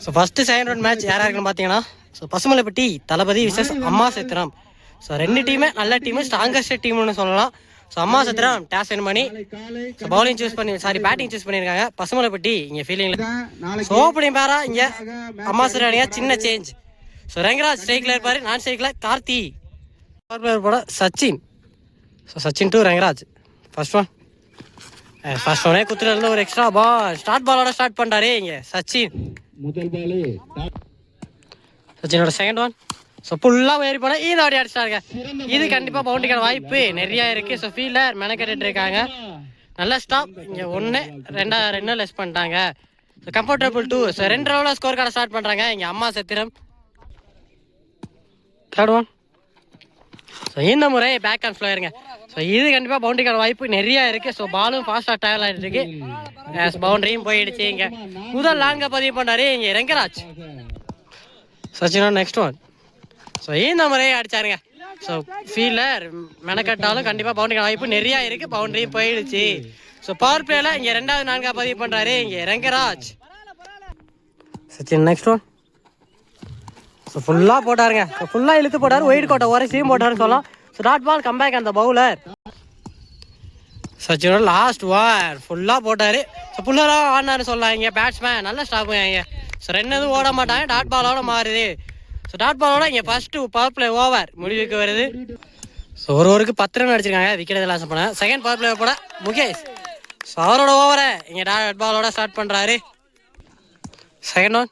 So first second round match யாராக இருக்குன்னு பார்த்தீங்கன்னா ஸோ பசுமலைப்பட்டி தளபதி விசஸ் அம்மா சத்திரம். ஸோ ரெண்டு டீமே நல்ல டீமு, ஸ்ட்ராங்கஸ்ட் டீம்னு சொல்லலாம். ஸோ அம்மா சத்திரம் டாஸ் வின் பண்ணி ஸோ பவுலிங் சூஸ் பண்ணி பேட்டிங் சூஸ் பண்ணியிருக்காங்க. பசுமலைப்பட்டி இங்கே ஃபீலிங்கில் ஸோ ஓப்பனிங் பேரா இங்கே அம்மா சத்திரம் அணியாக சின்ன சேஞ்ச். ஸோ ரங்கராஜ் ஸ்ட்ரைக்கில் இருப்பார், நான் ஸ்ட்ரைக்கில் கார்த்தி, பவர் பிளேயர் போட Sachin. So Sachin to Rangaraj. First ஒன்னே குத்துறது ஒரு எக்ஸ்ட்ரா பால், ஸ்டார்ட் பாலோட ஸ்டார்ட் பண்ணுறாரு இங்கே சச்சின். சச்சினோட செகண்ட் ஒன். ஸோ ஃபுல்லாக ஏறி போனால் இந்த வாடி அடிச்சிட்டாருங்க. இது கண்டிப்பாக பவுண்டரிக்கான வாய்ப்பு நிறையா இருக்குது. ஸோ ஃபீல்டர் மெனக்கெட்டு இருக்காங்க. நல்ல ஸ்டாப் இங்கே 1-2 லெஸ் பண்ணிட்டாங்க. So comfortable 2. ஸோ 2 ரவுண்டில் ஸ்கோர் கார்டை ஸ்டார்ட் பண்ணுறாங்க இங்கே அம்மா சத்திரம். Third one. ஸோ இந்த முறை பேக் அண்ட் ஃப்ளோயருங்க. ஸோ இது கண்டிப்பாக பவுண்டரிக்கான வாய்ப்பு நிறையா இருக்குது. ஸோ பாலும் ஃபாஸ்ட்டாக ட்ராவல் ஆகிட்டு இருக்கு. பவுண்டரியும் போயிடுச்சு. இங்கே முதல் லாங்கை பதிவு பண்ணாரு இங்கே ரங்கராஜ். சச்சினோட நெக்ஸ்ட் ஒன். ஸோ இந்த முறையே அடிச்சாருங்க. ஸோ ஃபீல்டர் மெனக்கட்டாலும் கண்டிப்பாக பவுண்டரிக்கான வாய்ப்பு நிறையா இருக்குது. பவுண்டரியும் போயிடுச்சு. ஸோ பவர் பிளேல இங்கே 2வது 4 பதிவு பண்ணுறாரு இங்கே Rangaraj. Sachin next one. So ஃபுல்லாக போட்டாருங்க. ஸோ ஃபுல்லாக இழுத்து போட்டார், ஒயிட் கோட்டை உரைச்சியும் போட்டாருன்னு சொல்லலாம். ஸோ டாட் பால் கம்பேக் அந்த பவுலர். சச்சினோட லாஸ்ட் ஓவர் ஃபுல்லாக போட்டார். ஸோ ஃபுல்லாக ஆடினாரு சொல்லலாம் இங்கே பேட்ஸ்மேன். நல்ல ஸ்டாப்புங்க இங்கே. ஸோ 2 எதுவும் ஓட மாட்டாங்க, டாட் பாலோட மாறுது. ஸோ டாட் பாலோட இங்கே ஃபஸ்ட்டு பவர் பிளே ஓவர் முடிவுக்கு வருது. ஸோ ஒரு ஓவருக்கு 10 ரன் அடிச்சிருக்காங்க, விக்கெட் லாஸ் பண்ண. செகண்ட் பவர் பிளே போட முகேஷ். ஸோ அவரோட ஓவரை இங்கே டாட் பாலோட ஸ்டார்ட் பண்ணுறாரு. Second one.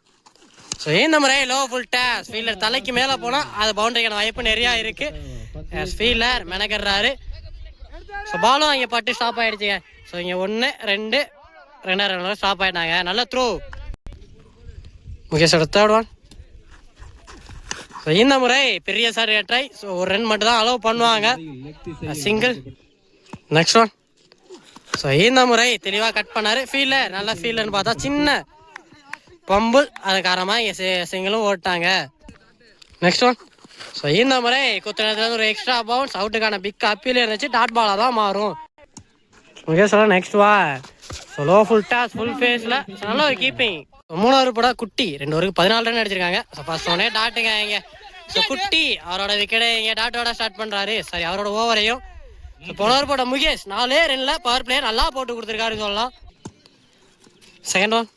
ஸோ இந்த முறை லோ ஃபுல் டேஸ், ஃபீல்டர் தலைக்கு மேலே போனால் அது பவுண்டரிக்கான வாய்ப்பு நிறையா இருக்குது. ஃபீல்டர் மெனக்கடுறாரு. ஸோ பாலும் இங்கே பட்டு ஸ்டாப் ஆகிடுச்சுங்க. ஸோ இங்கே 1-2 ரன் ஸ்டாப் ஆகிட்டாங்க. நல்ல த்ரோ முகேஷோட தேர்ட் ஒன். ஸோ இந்த முறை பெரிய சார் ட்ரை. ஸோ ஒரு ரன் மட்டும் தான் அலோவ் பண்ணுவாங்க, சிங்கிள். Next one. ஸோ இந்த முறை தெளிவாக கட் பண்ணார் ஃபீல்டர். நல்ல ஃபீல்டர்னு பார்த்தா சின்ன பம்புல், அது காரணமாக இங்கே சிங்கிளும் ஓட்டாங்க. Next one. ஸோ இந்த முறை குத்துனதுல ஒரு எக்ஸ்ட்ரா பவுன்ஸ், அவுட்டுக்கான பிக் அப்பீல் இருந்துச்சு, டாட் பாலாக தான் மாறும். ஓகே சார் நெக்ஸ்ட் வா. So low full toss full ஃபேஸில் நல்ல ஒரு கீப்பிங். 3வது போட குட்டி 2 ஓவருக்கு 14 ரன் அடிச்சிருக்காங்க. ஸோ ஃபர்ஸ்ட் ஒன்னே டாட்டுங்க இங்கே. ஸோ குட்டி அவரோட விக்கெட்டை இங்கே டாட்டோட ஸ்டார்ட் பண்ணுறாரு. சரி அவரோட ஓவரையும். ஸோ போன ஓவர் போட முகேஷ் 4 ரன்ல பவர் பிளேயர் நல்லா போட்டு கொடுத்துருக்காருன்னு சொல்லலாம். Second one.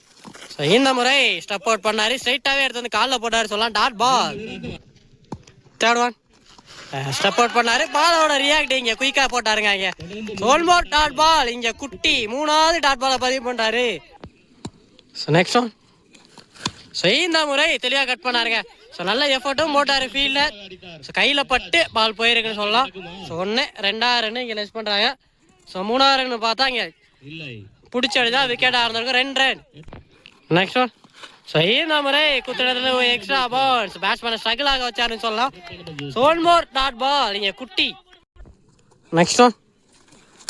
ஸோ இந்த முறை ஸ்டெப் அவுட் பண்ணாரு, ஸ்ட்ரைட்டாகவே எடுத்து வந்து காலில் போட்டாரு சொல்லலாம், dot ball. Third one. Step out பண்ணாரு, பாலோட ரியாக்ட் இங்கே குயிக்காக போட்டாருங்க இங்கே. ஆல்மோஸ்ட் டாட் பால் இங்கே குட்டி 3வது டாட் பாலை பதிவு பண்ணுறாரு. So next one. ஸோ இந்த முறை தெளிவாக கட் பண்ணாருங்க. ஸோ நல்ல எஃபர்ட்டும் போட்டார் ஃபீல்டர். ஸோ கையில் பட்டு பால் போயிருக்குன்னு சொல்லலாம். ஸோ 1-2 ரன் இங்கே லெஸ் பண்ணுறாங்க. ஸோ 3வது ரன் பார்த்தா இங்கே பிடிச்சி அடிச்சா விக்கெட்டாக இருந்திருக்கும், 2 ரன். Next one. ஸோ இந்த முறை குத்துறதுல ஒரு எக்ஸ்ட்ரா பால்ஸ் பேட்ஸ்மேனை ஸ்ட்ரகிள் ஆக வச்சாருன்னு சொல்லலாம். ஸோ 1 மோர் டாட் பால் இங்கே குட்டி. Next one.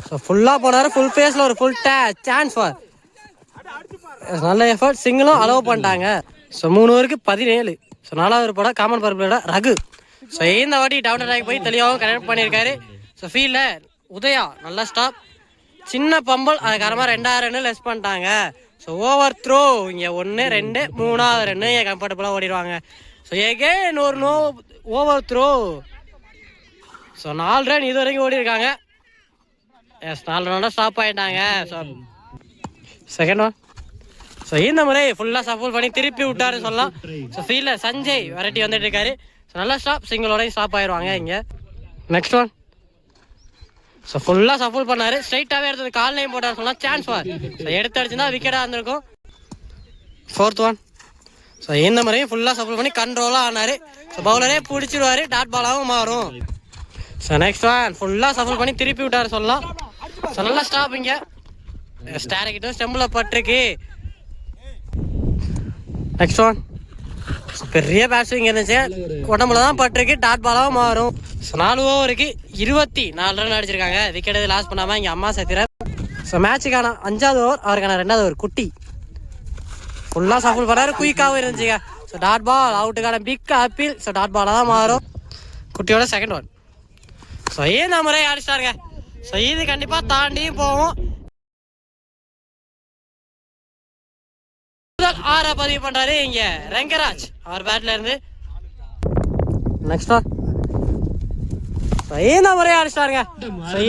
ஸோ ஃபுல்லாக போனார், ஃபுல் ஃபேஸில் ஒரு ஃபுல் சான்ஸ் ஃபார் நல்ல எஃபர்ட், சிங்கிளும் அலோவ் பண்ணிட்டாங்க. ஸோ 3 ஓவருக்கு 17. ஸோ 4வது போட காமன் பர்பிளோட ரகு. ஸோ இந்த வாட்டி டவுன் அட்டாக் போய் தெளிவாகவும் கனெக்ட் பண்ணியிருக்காரு. ஸோ ஃபீல்டில் உதயா நல்ல ஸ்டாப், சின்ன பம்பல், அது காரணமாக 2 ரன் லெஸ் பண்ணிட்டாங்க. ஸோ ஓவர் த்ரோ இங்கே 1-2 3வது ரன்னு இங்கே கம்ஃபர்டபுளாக ஓடிடுவாங்க. ஸோ எகெயின் ஒரு no over throw. So 4 run இது வரைக்கும் ஓடி இருக்காங்க. எஸ் 4 ரன்னோட ஸ்டாப் ஆகிட்டாங்க. So second one. ஸோ இந்த முறை ஃபுல்லாக சஃபுல் பண்ணி திருப்பி விட்டாருன்னு சொல்லலாம். ஸோ ஃபீல்டில் சஞ்சய் வெரைட்டி வந்துட்டு இருக்காரு. ஸோ நல்லா ஸ்டாப், சிங்கிளோடையும் ஸ்டாப் ஆயிடுவாங்க இங்கே. Next one. ஸோ ஃபுல்லாக சஃபுல் பண்ணார், ஸ்ட்ரைட்டாகவே எடுத்தது கால்லையும் போட்டார் சொல்லலாம், சான்ஸ் ஃபார். ஸோ எடுத்து அடிச்சுன்னா விக்கெட்டாக இருந்திருக்கும். 4th one. ஸோ இந்த முறையும் ஃபுல்லாக சஃபுல் பண்ணி கண்ட்ரோலாக ஆனார். ஸோ பவுலரே பிடிச்சிடுவார், டாட் பாலாகவும் மாறும். So next one. ஃபுல்லாக சஃபுல் பண்ணி திருப்பி விட்டார் சொல்லலாம். ஸோ நல்லா ஸ்டாப் இங்கே. ஸ்டாரிக்கிட்டும் ஸ்டெம்பில் பட்டிருக்கு. Next one. பெரிய பேட்ஸ்விங் இருந்துச்சு, உடம்புல தான் பட்டிருக்கு, டாட் பாலாகவும் மாறும். ஸோ 4 ஓவருக்கு 24 ரன் அடிச்சிருக்காங்க, விக்கெட் எது லாஸ் பண்ணாமல் இங்கே அம்மா சத்திரம். ஸோ மேட்சுக்கான 5வது ஓவர், அவருக்கான 2வது ஓவர் குட்டி ஃபுல்லாக சஃபுல் பண்ணாரு, குயிக்காகவும் இருந்துச்சுங்க. ஸோ டாட் பால், அவுட்டுக்கான பிக் அப்பீல். ஸோ டாட் பாலாக தான் மாறும். குட்டியோட செகண்ட் ஒன். ஸோ இந்த முறை அடிச்சிட்டாருங்க. ஸோ இது கண்டிப்பாக தாண்டியும் போவோம். கூடுதல் 6 பதிவு பண்றாரு இங்க ரங்கராஜ் அவர் பேட்ல இருந்து. நெக்ஸ்ட் ஒன் இந்த முறையை அடிச்சிட்டாருங்க.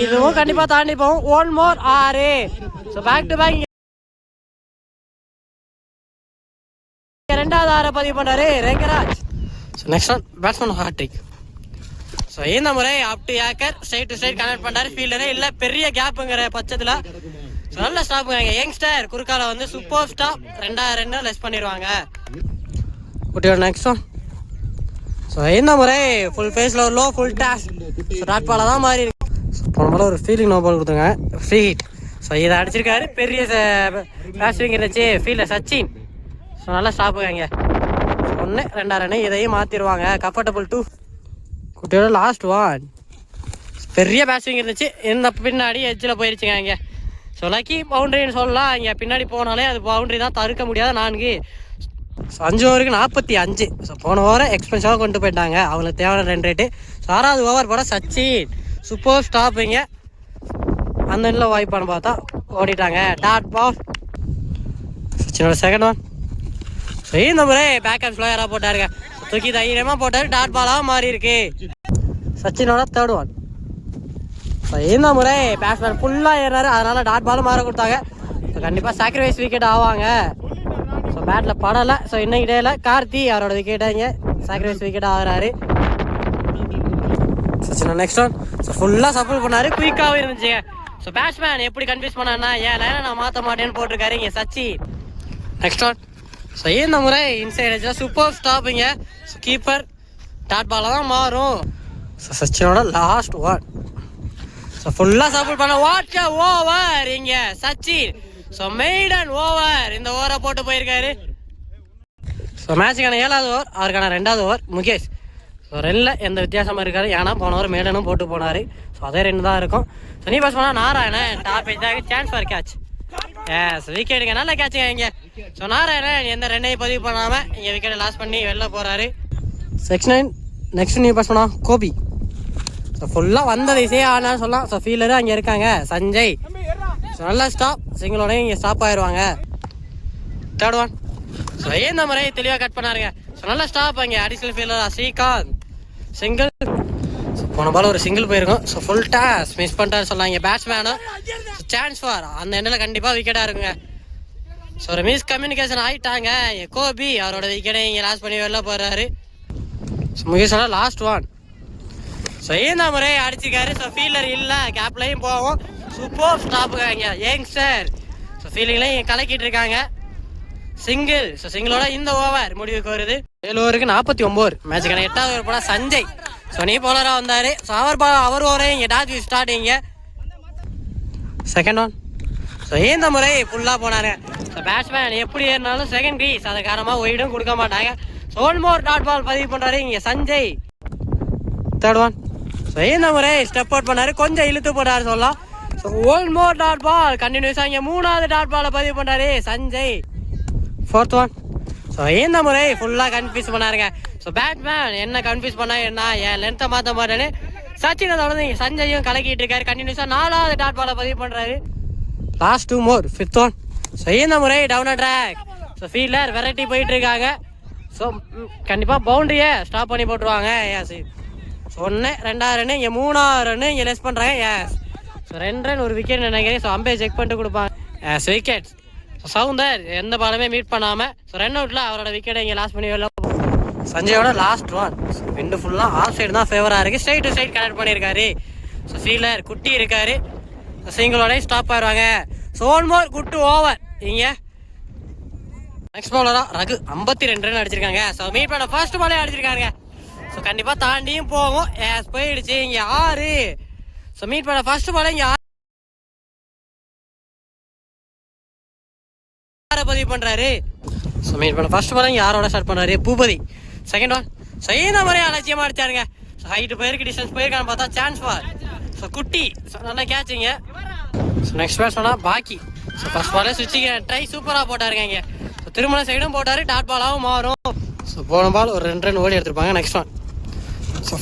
இதுவும் கண்டிப்பா தாண்டி போகும். 1 more 6. பேக் டு பேக் ரெண்டாவது 6 பதிவு பண்றாரு Rangaraj. Next one batsman hat-trick. இந்த முறை up to acre straight to straight connect பண்றாரு. ஃபீல்டரே இல்ல, பெரிய கேப்புங்கிற பட்சத்துல நல்ல ஸ்டாப்புங்க. யங்ஸ்டர் குறுக்கால வந்து சூப்பர் ஸ்டாப் 2 ரன் லெஸ் பண்ணிடுவாங்க. குட்டியோட நெக்ஸ்ட் ஒன் இந்த முறை ஃபுல் ஃபேஸில் ஒரு லோ ஃபுல் டேஷ் டாட் பாலாக தான் மாறி இருக்கு. போன போல ஒரு ஃபீலிங் நோ பால் கொடுத்துருங்க ஃப்ரீ ஹிட். இதை அடிச்சிருக்காரு. பெரிய பேட்ஸ்விங் இருந்துச்சு ஃபீல்டர் சச்சின். நல்லா ஸ்டாப்புங்க இங்கே 1 2 ரன் இதையும் மாற்றிடுவாங்க. கம்ஃபர்டபுள் 2. குட்டியோட லாஸ்ட் ஒன் பெரிய பேட்ஸ்விங் இருந்துச்சு. இந்த பின்னாடி எட்ஜில் போயிருச்சுங்க இங்கே. லக்கி பவுண்டரின்னு சொல்லலாம். இங்கே பின்னாடி போனாலே அது பவுண்டரி தான், தடுக்க முடியாத 4. 5 ஓவருக்கு 45. போன ஓவரை எக்ஸ்பென்சிவாக கொண்டு போயிட்டாங்க. அவங்களுக்கு தேவையான ரன் ரேட்டு. 6வது ஓவர் போட சச்சின் சூப்பர் ஸ்டாப்புங்க. அந்த இடத்துல வாய்ப்பானு பார்த்தா ஓடிட்டாங்க. Dot ball. சச்சினோட செகண்ட் ஒன். இந்த முறை பேக் அண்ட் ஸ்லோயராக போட்டாருங்க. தூக்கி தைரியமாக போட்டாரு. டாட் பாலாக மாறி இருக்கு. சச்சினோட தேர்ட் ஒன். இந்த முறை பேட்ஸ்மேன் ஃபுல்லாக ஏறாரு. அதனால டாட் பாலும் மாற கொடுத்தாங்க. கண்டிப்பாக சாக்ரிஃபைஸ் விக்கெட் ஆவாங்க. பேட்டில் படலை. இன்னும் இடையில கார்த்தி அவரோட விக்கெட்டை இங்கே சாக்ரிஃபைஸ் விக்கெட் ஆகிறாரு. Sachin next one. ஃபுல்லாக சப்போர்ட் பண்ணாரு. குயிக்காகவும் இருந்துச்சுங்க. பேட்ஸ்மேன் எப்படி கன்ஃபியூஸ் பண்ணாருன்னா ஏன் லைனை நான் மாற்ற மாட்டேன்னு போட்டிருக்காரு இங்கே சச்சின். Next one. இந்த முறை இன்சைட் எட்ஜில் சூப்பர் ஸ்டாப்புங்க. கீப்பர் டாட் பாலாக தான் மாறும். சச்சினோட லாஸ்ட் ஒன். ஃபுல்லாக சப்போர்ட் பண்ண வாட் ஓவர் இங்கே சச்சின். Maiden over. இந்த ஓவரை போட்டு போயிருக்காரு. மேட்சுக்கான 7வது ஓவர், அவருக்கான 2வது ஓவர் முகேஷ். 2ல் எந்த வித்தியாசமாக இருக்காது. ஏன்னா போன ஓவர் மேடனும் போட்டு போனார். அதே 2 தான் இருக்கும். நீ பாஸ் பண்ணால் நாராயணன் டாப் எஜ்ஜாக சான்ஸ் ஃபார் கேட்ச். விக்கெட்டுங்க நல்ல கேட்சுங்க இங்கே. நாராயணன் எந்த 2ஐயும் பதிவு பண்ணாமல் இங்கே விக்கெட்டை லாஸ் பண்ணி வெளில போகிறாரு. 6-9. நெக்ஸ்ட் நீ பாஸ் பண்ணா கோபி. ஃபுல்லாக வந்த திசையே ஆனான்னு சொல்லலாம். ஃபீல்டரு அங்கே இருக்காங்க சஞ்சய். நல்லா ஸ்டாப். சிங்கிளோடய இங்கே ஸ்டாப் ஆயிடுவாங்க. Third one. இந்த முறை தெளிவாக கட் பண்ணாருங்க. நல்லா ஸ்டாப் அங்கே அடிஷனல் ஃபீல்டர் ஸ்ரீகாந்த் சிங்கிள். போன பால் ஒரு சிங்கிள் போயிருக்கும். ஃபுல் டாஸ் மிஸ் பண்ணிட்டாரு சொல்லலாம். இங்கே பேட்ஸ்மேனும் சான்ஸ் ஃபார் அந்த எண்ணில் கண்டிப்பாக விக்கெட்டாக இருக்குங்க. ஒரு மிஸ் கம்யூனிகேஷன் ஆகிட்டாங்க. கோபி அவரோட விக்கெட்டை இங்கே லாஸ் பண்ணி வெளில போடுறாரு. முகேஷோட லாஸ்ட் ஒன். இந்த முறை அடிச்சிருக்காரு. ஃபீல்டர் இல்லை, கேப்லையும் போவோம். சூப்பர் ஸ்டாப்புங்க இங்கே யங்ஸ்டர். ஃபீல்டிங்லையும் கலக்கிட்டு இருக்காங்க. சிங்கிள். சிங்கிளோட இந்த ஓவர் முடிவுக்கு வருது. 7 ஓவருக்கு 49. மேட்சுக்கான 8வது ஓவர் போல சஞ்சய். நீ போலராக வந்தார். அவர் ஓவரே இங்கே டாட் ஸ்டார்டிங்க. Second one. இந்த முறை ஃபுல்லாக போனாரு. பேட்ஸ்மேன் எப்படி ஏறினாலும் செகண்ட் கிரீஸ். அது காரணமாக ஒயிடும் கொடுக்க மாட்டாங்க. 1 more டாட் பால் பதிவு பண்ணுறாரு இங்கே சஞ்சய். Third one. இந்த முறை ஸ்டெப் அவுட் பண்ணாரு. கொஞ்சம் இழுத்து போட்டாரு சொல்லலாம். 1 more டாட் பால் கண்டினியூஸாக இங்கே 3வது டாட் பாலை பதிவு பண்ணுறாரு சஞ்சய். Fourth one. இந்த முறை ஃபுல்லாக கன்ஃபியூஸ் பண்ணாருங்க. பேட்ஸ்மேன் என்ன கன்ஃபியூஸ் பண்ணா என்ன என் லென்த்தை மாற்ற மாட்டேன்னு சச்சினை தொடர்ந்து சஞ்சயும் கலக்கிட்டு இருக்காரு. கண்டினியூஸாக 4வது டாட் பாலை பதிவு பண்ணுறாரு. Last 2 more. Fifth one. இந்த முறை டவுன் ட்ராக். ஃபீல்டர் வெரைட்டி போயிட்டு இருக்காங்க. கண்டிப்பாக பவுண்டரியை ஸ்டாப் பண்ணி போட்டுருவாங்க. எஸ் 1 2 ரன் இங்கே 3 ரன் இங்கே லெஸ் பண்ணுறாங்க. எஸ் 2 ரன் ஒரு விக்கெட் நினைக்கிறேன். அம்பையர் செக் பண்ணிட்டு கொடுப்பாங்க. S wicket. சவுந்தர் எந்த பாலுமே மீட் பண்ணாமல் ரன் அவுட்டில் அவரோட விக்கெட்டை இங்கே லாஸ் பண்ணி வெளில. சஞ்சயோட லாஸ்ட் ஒன். விண்டு ஃபுல்லாக ஆஃப் சைடு தான் ஃபேவராக இருக்குது. ஸ்ட்ரைட் டு ஸ்ட்ரைட் கனெக்ட் பண்ணியிருக்காரு. ஃபீல்டர் குட்டி இருக்காரு. சிங்கிளோட ஸ்டாப் ஆயிடுவாங்க. 1 more குட் ஓவர் இங்கே. நெக்ஸ்ட் பவுலராக ரகு 52 ரன் அடிச்சிருக்காங்க. மீட் பண்ண ஃபர்ஸ்ட் பாலே அடிச்சிருக்காங்க. கண்டிப்பாக தாண்டியும் போகும். எஸ் போயிடுச்சு இங்கே 6. மீட் பண்ண ஃபர்ஸ்ட் பாலே இங்கே 6 பதிவு பண்றாரு. மீட் பண்ண ஃபர்ஸ்ட் பால் இங்கே 6ஓட ஸ்டார்ட் பண்றாரு பூபதி. Second one. இந்த மாதிரி அலட்சியமா அடிச்சாருங்க. ஹைட்டு போயிருக்கு, டிஸ்டன்ஸ் போயிருக்கான்னு பார்த்தா சான்ஸ் ஃபார். குட்டி நல்லா கேட்சிங்க. நெக்ஸ்ட் பேட்ஸ் பண்ணா பாக்கி. ஃபர்ஸ்ட் பாலே சுவிட்சிங்க ட்ரை சூப்பராக போட்டாருங்க இங்கே. திருமண சைடும் போட்டாரு. டாட் பாலாகவும் மாறும். போன பால் ஒரு 2 ரன் ஓடி எடுத்திருப்பாங்க. Next one.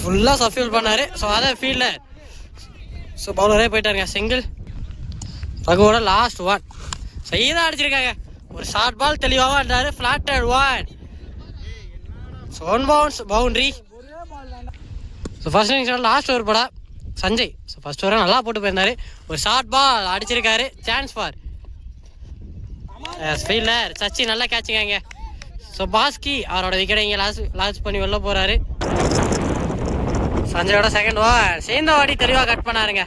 ஃபுல்லாக சஃப்யூல் பண்ணாரு. அதை ஃபீல்டர் பவுலரே போயிட்டாருங்க. சிங்கிள். ரகுவோட லாஸ்ட் ஒன். இதான் அடிச்சிருக்காங்க. ஒரு ஷார்ட் பால் தெளிவாக ஆடுறாரு. Flatted one. So one bounce boundary. So first innings last over போட சஞ்சய். ஸோ ஃபர்ஸ்ட் ஓவரை நல்லா போட்டு போயிருந்தாரு. ஒரு ஷார்ட் பால் அடிச்சிருக்காரு. Chance for fielder Sachi. நல்லா கேட்சுங்க. ஸோ பாஸ்கி அவரோட விக்கெட்டை இங்கே லாஸ் பண்ணி வெளில போகிறாரு. சஞ்சயோட செகண்ட் ஓவர் சேந்தவாடி தெளிவாக கட் பண்ணாருங்க.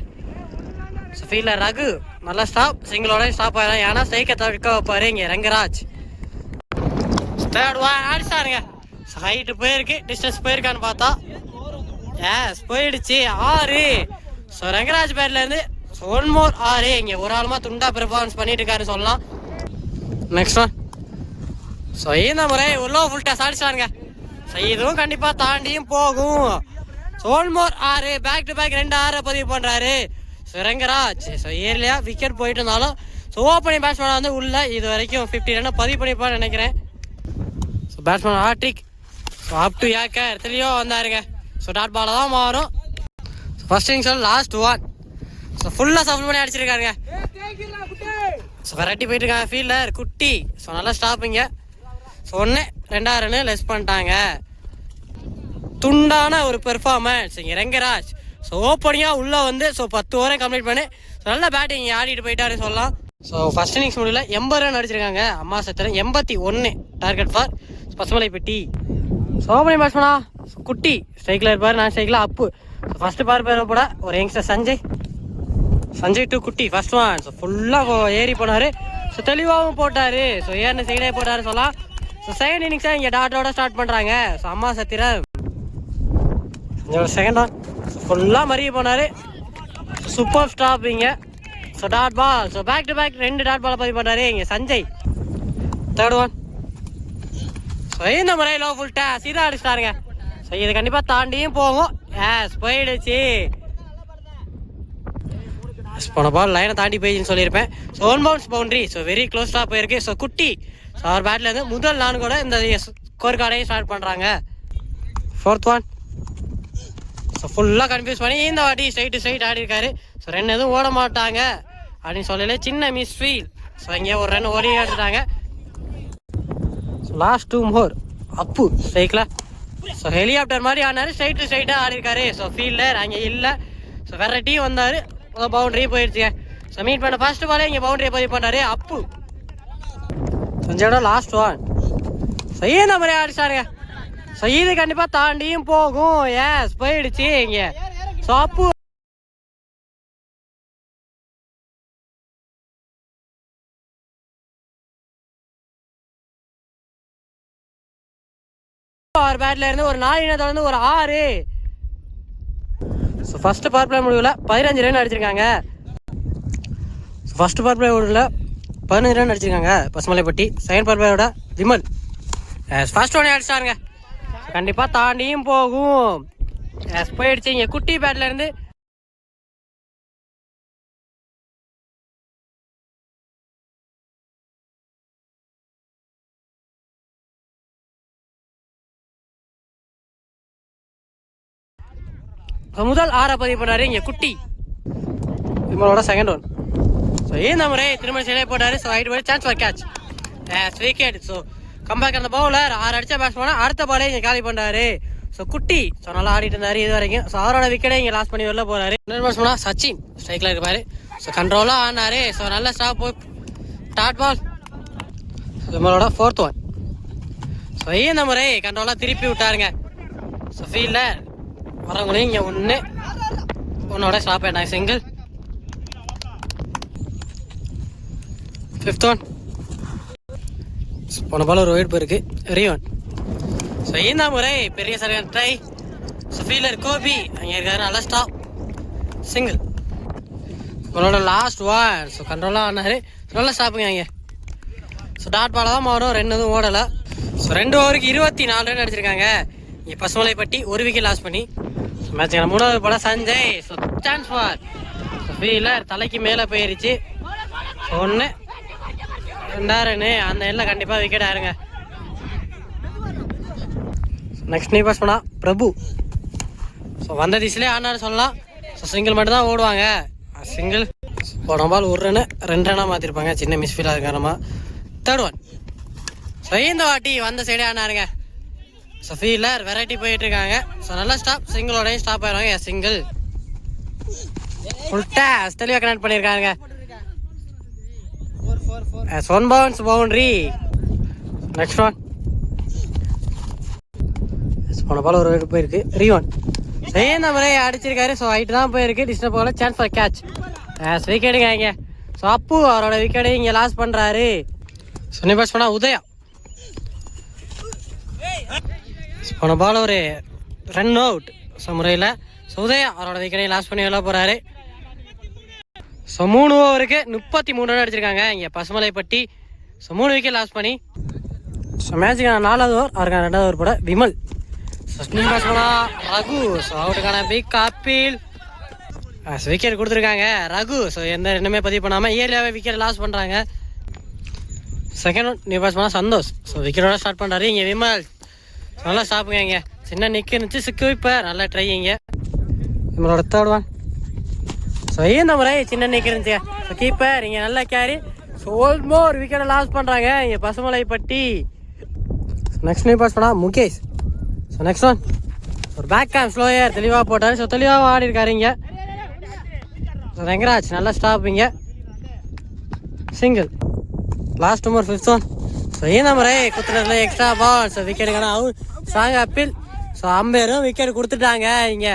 ஸோ ஃபீல்டர் ரகு நல்லா ஸ்டாப். சிங்கிளோட ஸ்டாப் ஆயிடும். ஏன்னா ஸ்ட்ரைக்கை தவிர்க்க வைப்பாரு இங்கே ரங்கராஜ். தேர்ட் ஓவர் அடிச்சாருங்க. ஸோ ஹைட்டு போயிருக்கு. டிஸ்டன்ஸ் போயிருக்கான்னு பார்த்தா எஸ் போயிடுச்சு. 6. ஸோ ரங்கராஜ் பேட்லேருந்து ஸோ 1 more 6. இங்கே ஒரு ஆளுமா துண்டா பெர்ஃபார்மன்ஸ் பண்ணிட்டு இருக்காருன்னு சொல்லலாம். Next one. ஸோ இந்த முறை உள்ள ஃபுல் டாஸ் அடிச்சாருங்க. ஸோ இதுவும் கண்டிப்பாக தாண்டியும் போகும். So 1 more 6. Back to back 2 6 பதிவு பண்ணுறாரு ஸோ ரங்கராஜ். ஸோ ஏர்லியாக விக்கெட் போயிட்டு இருந்தாலும் ஸோ ஓப்பனிங் பேட்ஸ்மேன் வந்து உள்ள இது வரைக்கும் 50 ரன் பதிவு பண்ணிப்பான்னு நினைக்கிறேன். So batsman hat trick. So up to acre தெளிவாக வந்தாருங்க. ஸோ டாட் பால் தான் மாறும். So first innings last one. So ஃபுல்லாக சஃபல் பண்ணி அடிச்சிருக்காருங்க. ஸோ வெரைட்டி போயிட்டு இருக்காங்க ஃபீல்டர் குட்டி. ஸோ நல்லா ஸ்டாப்பிங்க. ஸோ 1 2 ரன்னு லெஸ் பண்ணிட்டாங்க. துண்டான ஒரு பெர்ஃபார்மன்ஸ் இங்கே ரங்கராஜ். ஸோ ஓப்பனிங்காக உள்ளே வந்து ஸோ 10 ஓவரை கம்ப்ளீட் பண்ணி ஸோ நல்ல பேட்டிங் ஆடிட்டு போயிட்டாருன்னு சொல்லலாம். ஸோ ஃபர்ஸ்ட் இன்னிங்ஸ் முடியல 80 ரன் அடிச்சிருக்காங்க. அம்மா சத்திரம் 81 டார்கெட் ஃபார் பசுமலைப்பட்டி. ஸோ ஓப்பனிங் பேட்ஸ்மேனா குட்டி ஸ்ட்ரைக்கில் இருப்பார். நான் ஸ்ட்ரைக்கில் அப்பு. ஸோ ஃபஸ்ட்டு பேர் போட ஒரு யங்ஸ்டர் சஞ்சய் டு குட்டி ஃபர்ஸ்ட் ஒன். ஸோ ஃபுல்லாக ஏறி போனார். ஸோ தெளிவாகவும் போட்டார். ஸோ ஏன்னு சைடே போட்டார் சொல்லலாம். ஸோ செகண்ட் இன்னிங்ஸாக இங்கே டாட்டோட ஸ்டார்ட் பண்ணுறாங்க. ஸோ அம்மா சத்திரம் செகண்ட் ஒன். ஸோ ஃபுல்லாக மறிய போனார். சூப்பர் ஸ்டாப்பிங்க. So dot ball. So back to back 2 dot பாலை பதிவு பண்ணாரு இங்கே சஞ்சய். Third one. ஸோ இந்த முறை லோ ஃபுல் டாஸ் சீதா அடிச்சிட்டாருங்க. ஸோ இது கண்டிப்பாக தாண்டியும் போகும். எஸ் போயிடுச்சு. போன பால் லைனை தாண்டி போயிடுச்சுன்னு சொல்லியிருப்பேன். So 1 bounce boundary. So very க்ளோஸ்டாக போயிருக்கு. ஸோ குட்டி ஸோ அவர் பேட்லேருந்து முதல் 4 கூட இந்த ஸ்கோர் கார்டையும் ஸ்டார்ட் பண்ணுறாங்க. Fourth one. ஸோ ஃபுல்லாக கன்ஃபியூஸ் பண்ணி இந்த வாட்டி ஸ்ட்ரைட் ஆடி இருக்காரு. ஸோ 2 எதுவும் ஓட மாட்டாங்க அப்படின்னு சொல்லல. சின்ன மிஸ் ஃபீல். ஸோ இங்கே ஒரு ரன் ஓடி எடுத்துட்டாங்க. ஸோ லாஸ்ட் 2 more அப்பு ஸ்ட்ரைக்கில். ஸோ ஹெலிகாப்டர் மாதிரி ஆனார். ஸ்ட்ரைட்டாக ஆடி இருக்காரு. ஸோ ஃபீல்டர் அங்கே இல்லை. ஸோ வெரைட்டியும் வந்தார். பவுண்டரியும் போயிடுச்சுங்க. ஸோ மீட் பண்ண ஃபர்ஸ்ட் பாலே இங்கே பவுண்டரியை பதிவு பண்ணாரு அப்பு. சஞ்சயோட லாஸ்ட் ஒன். ஸோ இந்த மாதிரி அடிச்சாருங்க. ஸோ இது கண்டிப்பாக தாண்டியும் போகும். எஸ் போயிடுச்சு இங்கே. ஸோ அப்பு அவர் பேட்ல இருந்து ஒரு 4 இனத்தை வந்து ஒரு 6. ஸோ ஃபஸ்ட்டு பவர் பிளே முடிவில் 15 ரன் அடிச்சிருக்காங்க. ஸோ ஃபஸ்ட்டு பவர் பிளே முடிவில் 15 ரன் அடிச்சிருக்காங்க பசுமலைப்பட்டி. செகண்ட் பவர் பிளேயோட விமல் ஃபர்ஸ்ட் ஒன்னே அடிச்சிட்டாருங்க. கண்டிப்பாக தாண்டியும் போகும். எஸ் போயிடுச்சு இங்கே குட்டி பேட்லேருந்து. முதல் 6 பதிவு பண்ணாரு இங்கே குட்டி. விமலோட செகண்ட் ஒன். ஸோ இந்த முறை திரும்ப சிலையை போட்டார். ஸோ ஹைட் போய் chance for catch. Wicket. So comeback அந்த பவுலர் 6 அடிச்சா பேட்ஸ் போனால் அடுத்த பாலே இங்கே காலி பண்ணாரு. ஸோ குட்டி ஸோ நல்லா ஆடிட்டு இருந்தார் இது வரைக்கும். ஸோ அவரோட விக்கெட்டை இங்கே லாஸ் பண்ணி வெளில போகிறாரு. இன்னொரு பேட்ஸ் போனால் சச்சின் ஸ்ட்ரைக்கில் இருப்பார். ஸோ கண்ட்ரோலாக ஆனார். ஸோ நல்ல ஸ்டாப் டாட் பால். விமலோட ஃபோர்த் ஒன். ஸோ இந்த முறை கண்ட்ரோலாக திருப்பி விட்டாருங்க. ஸோ ஃபீல்டர் வரவங்களையும் இங்கே ஒன்னோட ஸ்டாப் ஆயிட்டாங்க சிங்கிள். Fifth one. போன பால் ஒரு ஒயிட் போயிருக்கு ரீவன். ஸோ இந்த முறை பெரிய சரியான ட்ரை. ஸோ ஃபீல்டர் கோபி அங்கே இருக்காரு. நல்லா ஸ்டாப் சிங்கிள். உங்களோட லாஸ்ட் ஒன். ஸோ கண்ட்ரோலாக ஆனார். நல்லா ஸ்டாப்புங்க அங்கே. ஸோ டாட் பால் தான் மாறும். 2 எதுவும் ஓடலை. ஸோ 2 ஓவருக்கு 24 ரன் அடிச்சிருக்காங்க இங்கே பசுமலைப்பட்டி. ஒரு விக்கெட் லாஸ் பண்ணி மேட்ச் 3வது போல Sanjay. So chance for fielder தலைக்கு மேலே போயிருச்சு. 1 2 ரன்னு அந்த எல்லாம் கண்டிப்பாக விக்கெட் ஆயிருங்க. நெக்ஸ்ட் நீ பாஸ் பண்ணா பிரபு. ஸோ வந்த திசையிலே ஆனான்னு சொல்லலாம். ஸோ சிங்கிள் மட்டும் தான் ஓடுவாங்க. சிங்கிள் போன பால் 1 ரன்னு 2 ரன்னாக மாற்றிருப்பாங்க. சின்ன மிஸ்ஃபீலாக இருக்காரமா. Third one. ஸோ இந்த வாட்டி வந்த சைடே ஆனாருங்க. ஸோ ஃபீலர் வெரைட்டி போயிட்டு இருக்காங்க. ஸோ நல்லா ஸ்டாப், சிங்கிளோடையும் ஸ்டாப் ஆயிடுவாங்க. சிங்கிள் ஃபுல் டேஸ் தெளிவாக கனெக்ட் பண்ணியிருக்காங்க. One bounce boundary. Next one. போன பால் ஒரு விக்கெட் போயிருக்கு. ரீஒன். இந்த முறை அடிச்சிருக்காரு. ஸோ ஹைட்டு தான் போயிருக்கு. டிஸ்டர்ப் போகல. Chance for catch. விக்கெட்டுங்க இங்கே. ஸோ அப்பு அவரோட விக்கெட்டை இங்கே லாஸ் பண்ணுறாரு. சொன்னி பாஸ் பண்ணால் உதயா. போன பால் ஒரு ரன் அவுட். ஸோ முறையில் ஸோ உதயா அவரோட விக்கெட்டை லாஸ் பண்ணி வெளில போகிறாரு. ஸோ 3 ஓவருக்கு 33 ரன் அடிச்சிருக்காங்க இங்கே பசுமலைப்பட்டி. ஸோ 3 விக்கெட் லாஸ் பண்ணி. ஸோ மேட்சுக்கான 4வது ஓவர், அவருக்கான 2வது ஓவர் போட விமல். ஸோ ஸ்பின் பாஸ் பண்ணால் ரகு. ஸோ அவுட்டுக்கான பிக் காப்பீல். விக்கெட் கொடுத்துருக்காங்க ரகு. ஸோ எந்த ரெண்டுமே பதிவு பண்ணாமல் இயர்லியாகவே விக்கெட் லாஸ் பண்ணுறாங்க. செகண்ட் ஒன் நியூ பாஸ் பண்ணால் சந்தோஷ். ஸோ விக்கெட்டோட ஸ்டார்ட் பண்ணுறாரு இங்கே விமல். நல்லா ஸ்டாப்புங்க இங்கே. சின்ன நிற்க இருந்துச்சு சிக்கு. இப்போ நல்லா ட்ரை இங்கே நம்மளோட தேர்ட் ஒன். ஸோ இந்த முறை சின்ன நிற்க இருந்துச்சு. ஸோ கீப்பர் இங்கே நல்லா கேரி. ஸோ ஆல்மோர் விக்கெட்டை லாஸ் பண்ணுறாங்க இங்கே பசுமலைப்பட்டி. நெக்ஸ்ட் நியூ பாஸ் பண்ணால் முகேஷ். ஸோ நெக்ஸ்ட் ஒன் ஒரு பேக் கேம் ஸ்லோயர் தெளிவாக போட்டார். ஸோ தெளிவாக ஆடி இருக்காரு இங்கே. ஸோ ரெங்கராஜ் நல்லா ஸ்டாப் இங்கே. Single. Last over 5th one. So இந்த முறை குத்துறதுல எக்ஸ்ட்ரா பால். ஸோ விக்கெட்டுக்கான அவுட் ஸ்ட்ராங் அப்பீல். ஸோ அம்பேரும் விக்கெட் கொடுத்துட்டாங்க இங்கே.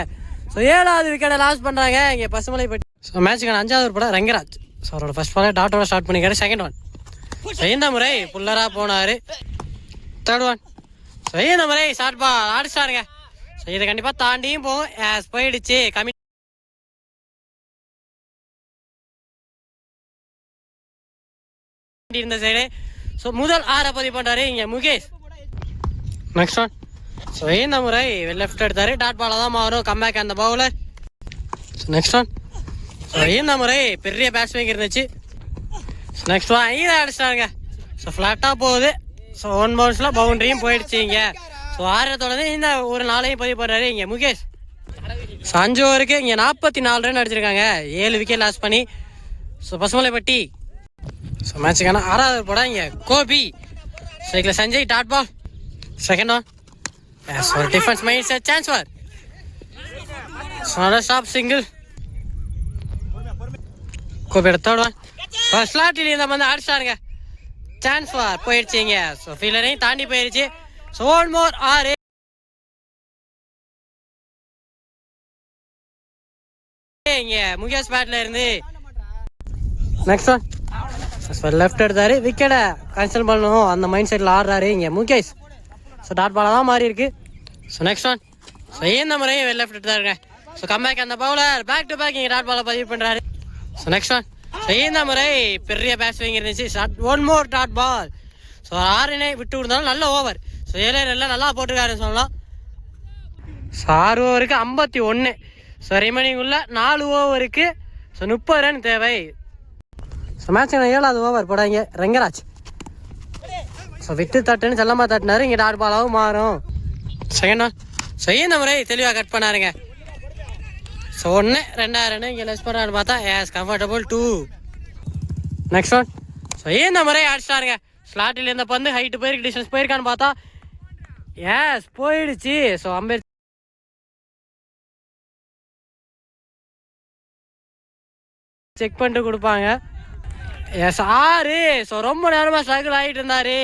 ஸோ 7வது விக்கெட்டை லாஸ் பண்ணுறாங்க இங்கே பசுமலைப்பட்டி. ஸோ மேட்சுக்கான 5வது ஓவர் போட ரெங்கராஜ். ஸோ அவரோட ஃபர்ஸ்ட் பாலை டாட்டோட ஸ்டார்ட் பண்ணிக்காரு. Second one. ஸோ இந்த முறை புல்லராக போனார். Third one. ஸோ இந்த முறை ஷார்ட் பால் ஆடிச்சாருங்க. ஸோ இதை கண்டிப்பாக தாண்டியும் போகும். போயிடுச்சு கம்மி இருந்த சைடு. ஸோ முதல் 6 பதிவு பண்ணுறாரு இங்கே முகேஷ். Next one. ஸோ இந்த முறை லெஃப்ட் எடுத்தார். டாட் பாலாக தான் மாறும் கம்பேக் அந்த bowler. So next one. So இந்த முறை பெரிய பேட்ஸ்மேன் இருந்துச்சு. ஸோ நெக்ஸ்ட் ஒன் இதை அடிச்சிட்டாருங்க. ஸோ ஃப்ளாட்டாக போகுது. ஸோ 1 பவுன்ஸில் பவுண்டரியும் போயிடுச்சு இங்கே. ஸோ 6 தொடர்ந்து இந்த ஒரு 4ஐயும் பதிவு பண்ணுறாரு இங்கே முகேஷ். ஸோ 5 ஓவருக்கு இங்கே 44 ரன் அடிச்சிருக்காங்க 7 விக்கெட் லாஸ் பண்ணி. ஸோ பசுமலைப்பட்டி. ஸோ மேட்சுக்கான 6வது போட இங்கே கோபி. ஸோ இதில் Sanjay dot ball. Second one. So defence mind set chance for. So நல்லா ஸ்டாப் சிங்கிள். கோபியோட தேர்ட் ஒன். ஸோ ஸ்லாட்டில் இந்த வந்து அடிச்சாருங்க. சான்ஸ் ஃபார் போயிடுச்சிங்க. ஸோ ஃபீல்டரையும் தாண்டி போயிடுச்சு. ஸோ 1 more 6 இங்கே முகேஷ் பேட்டில் இருந்து. Next one. லெஃப்ட் எடுத்தாரு. விக்கெட்டை கேன்சல் பண்ணணும் அந்த மைண்ட் செட்டில் ஆடுறாரு இங்கே முகேஷ். ஸோ டாட் பாலாக தான் மாறி இருக்கு. So next one. ஸோ இந்த முறையும் லெஃப்ட் எடுத்தாருங்க. ஸோ கம்பேக் அந்த பவுலர் பேக் டு பேக் இங்கே டாட் பாலை பதிவு பண்ணுறாரு. So next one. ஸோ இந்த முறை பெரிய பேட்ஸ்மேன் இருந்துச்சு. 1 more டாட் பால். ஸோ 6 விட்டு கொடுத்தாலும் நல்ல ஓவர். ஸோ 7 ரன்ல நல்லா போட்டிருக்காருன்னு சொல்லலாம். ஸோ 6 ஓவருக்கு 51. ஸோ ரிமைனிங் உள்ள 4 ஓவருக்கு ஸோ 30 ரன் தேவை. ஸோ மேட்சுக்கான 7வது ஓவர் போடாங்க ரெங்கராஜ். ஸோ விட்டு தட்டுன்னு செல்லமாக தட்டினாரு இங்கே டாட் பாலாகவும் மாறும். Second one. ஸோ இந்த முறை தெளிவாக கட் பண்ணாருங்க. ஸோ 1 2 ரன் இங்கே லெஸ் பண்ணான்னு பார்த்தா கம்ஃபர்டபுள் 2. Next one. ஸோ இந்த முறை அடிச்சிட்டாருங்க. ஸ்லாட்டில் இருந்த பந்து ஹைட்டு போயிருக்கு டிஸ்டன்ஸ் போயிருக்கான்னு பார்த்தா போயிடுச்சு. ஸோ அம்பேர் செக் பண்ணிட்டு கொடுப்பாங்க. 6. ஸோ ரொம்ப நேரமாக ஸ்ட்ரகிள் ஆகிட்டு இருந்தார்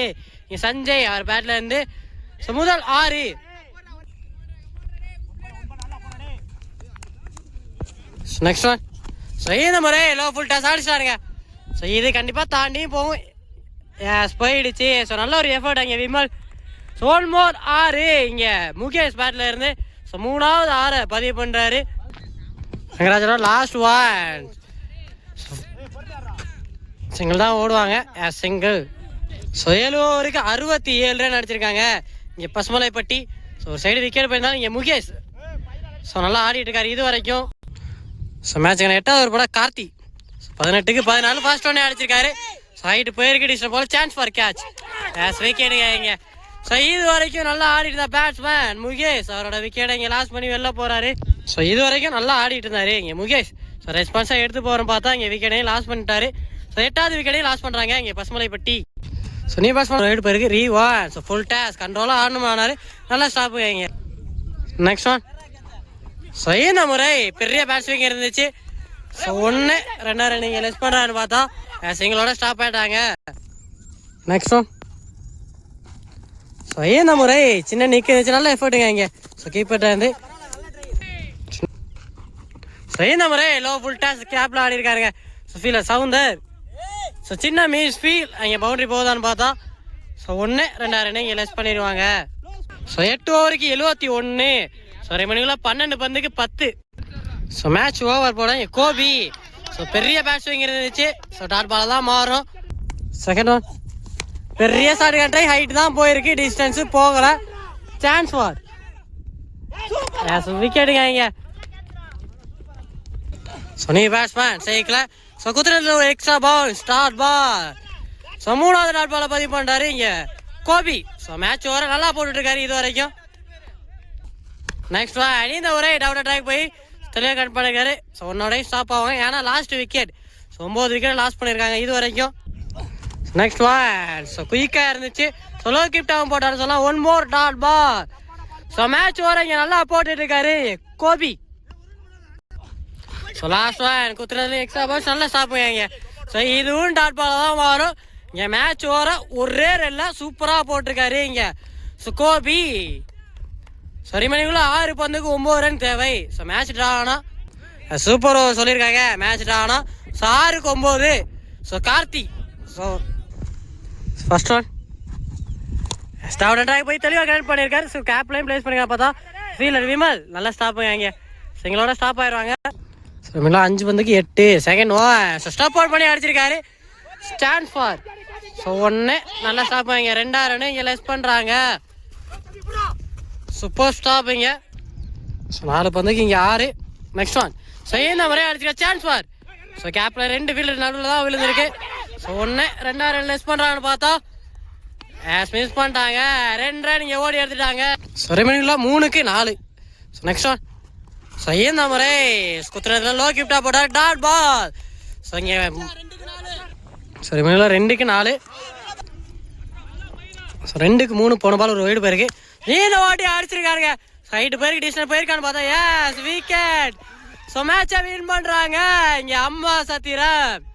இங்கே சஞ்சய் அவர் பேட்டில் இருந்து. ஸோ முதல் 6. Next one. ஸோ இந்த முறை லோ ஃபுல் டாஸ் ஆடிச்சாருங்க. ஸோ இது கண்டிப்பாக தாண்டியும் போகும். போயிடுச்சு. ஸோ நல்ல ஒரு எஃபர்ட் அங்கே விமல். ஸோ 1 more 6 இங்கே முகேஷ் பேட்டில் இருந்து. ஸோ 3வது 6 பதிவு பண்ணுறாரு. ரங்கராஜனோட லாஸ்ட் ஒன். சிங்கிள் தான் ஓடுவாங்க. சிங்கிள். ஸோ 7 ஓவருக்கு 67 ரன் அடிச்சிருக்காங்க இங்கே பசுமலைப்பட்டி. ஸோ ஒரு சைடு விக்கெட் போயிருந்தாலும் இங்கே முகேஷ். ஸோ நல்லா ஆடிட்டு இருக்காரு இது வரைக்கும். ஸோ மேட்சுக்கான 8வது ஓவர் போட கார்த்தி. 18க்கு 14 ஃபர்ஸ்ட் ஒன்னே அடிச்சிருக்காரு. ஸோ ஹைட்டு போயிருக்கு டிஸ்டர்ப் போல சான்ஸ் ஃபார் கேட்ச். விக்கெட்டுங்க இங்கே. ஸோ இது வரைக்கும் நல்லா ஆடிட்டு இருந்தா பேட்ஸ்மேன் முகேஷ். அவரோட விக்கெட்டை இங்கே லாஸ் பண்ணி வெளில போகிறாரு. ஸோ இது வரைக்கும் நல்லா ஆடிட்டு இருந்தாரு இங்கே முகேஷ். ஸோ ரெஸ்பான்ஸாக எடுத்து போகிறோம் பார்த்தா இங்கே விக்கெட்டையும் லாஸ் பண்ணிட்டாரு. ஸோ 8வது விக்கெட்டையும் லாஸ் பண்ணுறாங்க இங்கே பசுமலைப்பட்டி. ஸோ நீ பாஸ் பண்ண போயிருக்கு ரீவான். ஸோ ஃபுல் டேஸ் கண்ட்ரோலாக ஆடணுமானாரு, நல்லா ஸ்டாப் வைங்க. Next one. ஸோ இந்த முறை பெரிய பேட்ஸ்விங் இருந்துச்சு. ஸோ 1 2 நீங்கள் லெஸ் பண்ணுறான்னு பார்த்தா சிங்கிளோட ஸ்டாப் ஆகிட்டாங்க. Next one. ஸோ இந்த முறை சின்ன நிற்க இருந்துச்சு, நல்லா எஃபர்ட்டுங்க இங்கே. ஸோ கீப்பர்ட்ட இருந்து ஸோ இந்த முறை லோ ஃபுல் டாஸ் கேப்பில் ஆடி இருக்காருங்க. So feeler Soundar. ஸோ சின்ன மீஸ் ஃபீல் அங்கே பவுண்டரி போகுதான்னு பார்த்தா ஸோ 1 2 இங்கே லெஸ் பண்ணிடுவாங்க. ஸோ 8 ஓவருக்கு 71. ஸோ ரெமனிக்குள்ள 12 பந்துக்கு 10. ஸோ மேட்ச் ஓவர் போட கோபி. ஸோ பெரிய பேட்ஸ்விங் இருந்துச்சு. ஸோ டாட் பால் தான் மாறும். Second one. பெரிய ஷாட் கண்ட்ரை ஹைட் தான் போயிருக்கு, டிஸ்டன்ஸு போகலை. சான்ஸ் ஃபார் விக்கெட்டுங்க இங்கே. ஸோ நீ பேட்ஸ்மேன் சைக்கிள். ஸோ குதிரையில் ஒரு எக்ஸ்ட்ரா பால் ஸ்டார்ட் பால். ஸோ 3வது டாட் பாலை பதிவு பண்ணுறாரு இங்கே கோபி. ஸோ மேட்ச் ஓவரை நல்லா போட்டுட்ருக்காரு இது வரைக்கும். Next one. இந்த ஒரே டவுட் அட்டாக் போய் தெளிவாக கட் பண்ணிருக்காரு. ஸோ 1 ஸ்டாப் ஆகும், ஏன்னா last wicket. So 9 wicket loss பண்ணியிருக்காங்க இது வரைக்கும். Next one. ஸோ குயிக்காக இருந்துச்சு. ஸோ லோ கிப்டாகவும் போட்டாரு சொல்லலாம். 1 more dot ball. So match over இங்கே நல்லா போட்டுட்டு இருக்காரு கோபி. So last one. குத்துறதுல எக்ஸ்ட்ரா பால் நல்லா ஸ்டாப் பண்ணுங்க. ஸோ இதுவும் டாட் பால் தான் மாறும். இங்கே மேட்ச் ஓவரை ஒரே ரெல்ல சூப்பராக போட்டிருக்காரு இங்கே ஸோ கோபி. ஸோ ரிமைனிங்குள்ள 6 பந்துக்கு 9 ரன் தேவை. ஸோ மேட்ச் ட்ரா ஆனால் சூப்பர் ஓவர் சொல்லியிருக்காங்க. மேட்ச் ட்ரா ஆனால் ஸோ 6க்கு 9. So Karthi. So first one. Start attack போய் தெளிவாக கனெக்ட் பண்ணியிருக்காரு. ஸோ கேப்லையும் பிளேஸ் பண்ணிருக்காங்க. பார்த்தா ஃபீல்டர் விமல் நல்லா ஸ்டாப் பண்ணுவாங்க, சிங்களோட ஸ்டாப் ஆயிடுவாங்க. So Vimala 5 பந்துக்கு 8. Second one. So stop out பண்ணி அடிச்சிருக்காரு. Stand for. ஸோ 1 நல்லா ஸ்டாப் பண்ணுவாங்க. 2 ரன் இங்கே லெஸ் பண்ணுறாங்க. சூப்பர் ஸ்டாப் இங்கே. ஸோ 4 பந்துக்கு இங்கே 6. Next one. ஸோ இந்த முறையாக அடிச்சிருக்க சான்ஸ் ஃபார். ஸோ கேப்பில் 2 ஃபீல்டர் நடுவில் தான் விழுந்திருக்கு. ஸோ 1 2 ரன் லெஸ் பண்ணுறாங்கன்னு பார்த்தா மிஸ் பண்ணிட்டாங்க. 2 ரன் இங்கே ஓடி எடுத்துட்டாங்க. ஸோ ரிமைனிங்ல 3க்கு 4. So next one. ஸோ இந்த முறை குத்துறதுல லோ கிப்டா போட்டார் டாட் பால். ஸோ இங்கே ஸோ ரிமைனிங்ல 2க்கு 4. ஸோ 2க்கு 3 போன பால் ஒரு வைடு போயிருக்கு. இந்த வாட்டி அடிச்சிருக்காருங்க. சைடு பேருக்கு டிஸ்டன்ஸ் போயிருக்கான்னு பார்த்தா எஸ் விக்கெட். ஸோ மேட்சை வின் பண்ணுறாங்க இங்கே அம்மா சத்திரம்.